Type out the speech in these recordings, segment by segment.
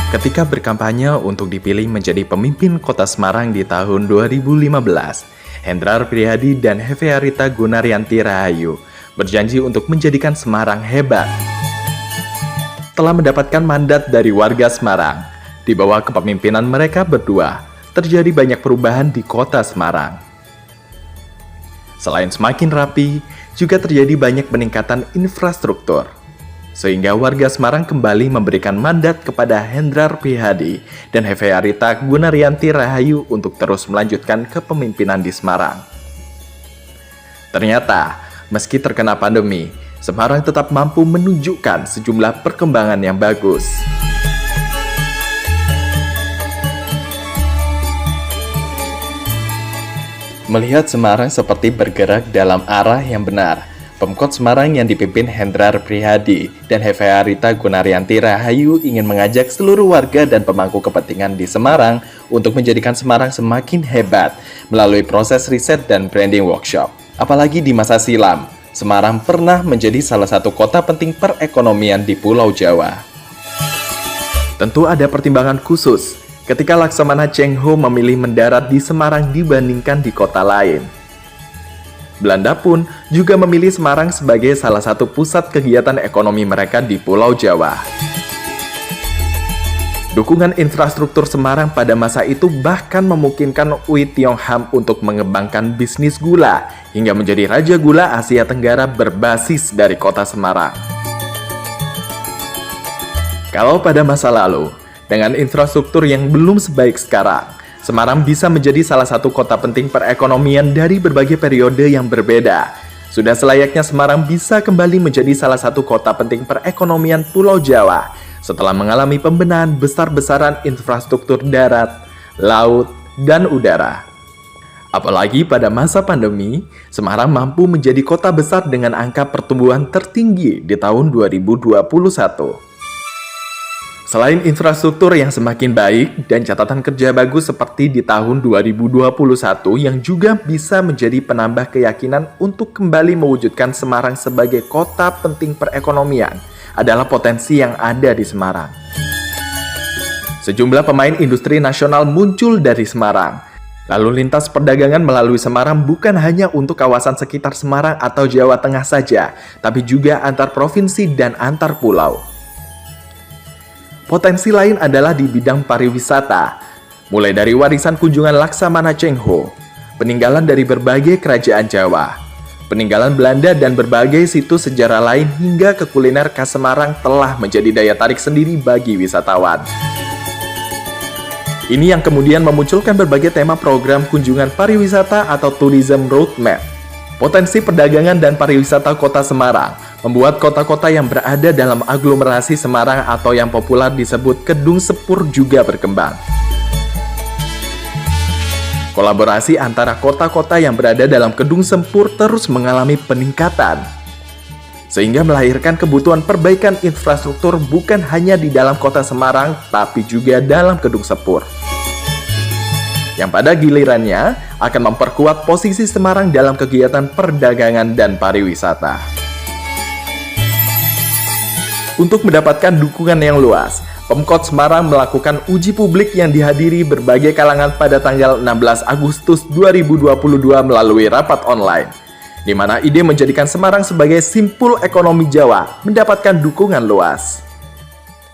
Ketika berkampanye untuk dipilih menjadi pemimpin kota Semarang di tahun 2015, Hendrar Prihadi dan Hefearita Gunaryanti Rahayu berjanji untuk menjadikan Semarang hebat. Telah mendapatkan mandat dari warga Semarang, di bawah kepemimpinan mereka berdua, terjadi banyak perubahan di kota Semarang. Selain semakin rapi, juga terjadi banyak peningkatan infrastruktur, sehingga warga Semarang kembali memberikan mandat kepada Hendrar Prihadi dan Hefearita Gunaryanti Rahayu untuk terus melanjutkan kepemimpinan di Semarang. Ternyata, meski terkena pandemi, Semarang tetap mampu menunjukkan sejumlah perkembangan yang bagus. Melihat Semarang seperti bergerak dalam arah yang benar, Pemkot Semarang yang dipimpin Hendrar Prihadi dan Hefearita Gunaryanti Rahayu ingin mengajak seluruh warga dan pemangku kepentingan di Semarang untuk menjadikan Semarang semakin hebat melalui proses riset dan branding workshop. Apalagi di masa silam, Semarang pernah menjadi salah satu kota penting perekonomian di Pulau Jawa. Tentu ada pertimbangan khusus ketika Laksamana Cheng Ho memilih mendarat di Semarang dibandingkan di kota lain. Belanda pun juga memilih Semarang sebagai salah satu pusat kegiatan ekonomi mereka di Pulau Jawa. Dukungan infrastruktur Semarang pada masa itu bahkan memungkinkan Oei Tiong Ham untuk mengembangkan bisnis gula hingga menjadi Raja Gula Asia Tenggara berbasis dari kota Semarang. Kalau pada masa lalu, dengan infrastruktur yang belum sebaik sekarang, Semarang bisa menjadi salah satu kota penting perekonomian dari berbagai periode yang berbeda. Sudah selayaknya Semarang bisa kembali menjadi salah satu kota penting perekonomian Pulau Jawa setelah mengalami pembenahan besar-besaran infrastruktur darat, laut, dan udara. Apalagi pada masa pandemi, Semarang mampu menjadi kota besar dengan angka pertumbuhan tertinggi di tahun 2021. Selain infrastruktur yang semakin baik dan catatan kerja bagus seperti di tahun 2021 yang juga bisa menjadi penambah keyakinan untuk kembali mewujudkan Semarang sebagai kota penting perekonomian adalah potensi yang ada di Semarang. Sejumlah pemain industri nasional muncul dari Semarang. Lalu lintas perdagangan melalui Semarang bukan hanya untuk kawasan sekitar Semarang atau Jawa Tengah saja, tapi juga antar provinsi dan antar pulau. Potensi lain adalah di bidang pariwisata, mulai dari warisan kunjungan Laksamana Cheng Ho, peninggalan dari berbagai kerajaan Jawa, peninggalan Belanda dan berbagai situs sejarah lain hingga ke kuliner khas Semarang telah menjadi daya tarik sendiri bagi wisatawan. Ini yang kemudian memunculkan berbagai tema program kunjungan pariwisata atau tourism roadmap. Potensi perdagangan dan pariwisata kota Semarang membuat kota-kota yang berada dalam aglomerasi Semarang atau yang populer disebut Kedung Sepur juga berkembang. Kolaborasi antara kota-kota yang berada dalam Kedung Sepur terus mengalami peningkatan, sehingga melahirkan kebutuhan perbaikan infrastruktur bukan hanya di dalam kota Semarang, tapi juga dalam Kedung Sepur, yang pada gilirannya akan memperkuat posisi Semarang dalam kegiatan perdagangan dan pariwisata. Untuk mendapatkan dukungan yang luas, Pemkot Semarang melakukan uji publik yang dihadiri berbagai kalangan pada tanggal 16 Agustus 2022 melalui rapat online, di mana ide menjadikan Semarang sebagai simpul ekonomi Jawa mendapatkan dukungan luas.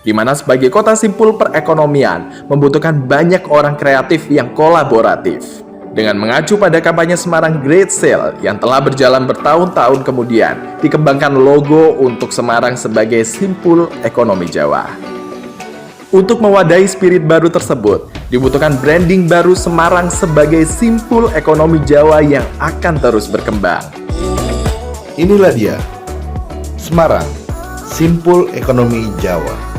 Di mana sebagai kota simpul perekonomian membutuhkan banyak orang kreatif yang kolaboratif. Dengan mengacu pada kampanye Semarang Great Sale yang telah berjalan bertahun-tahun kemudian, dikembangkan logo untuk Semarang sebagai simpul ekonomi Jawa. Untuk mewadahi spirit baru tersebut, dibutuhkan branding baru Semarang sebagai simpul ekonomi Jawa yang akan terus berkembang. Inilah dia, Semarang, simpul ekonomi Jawa.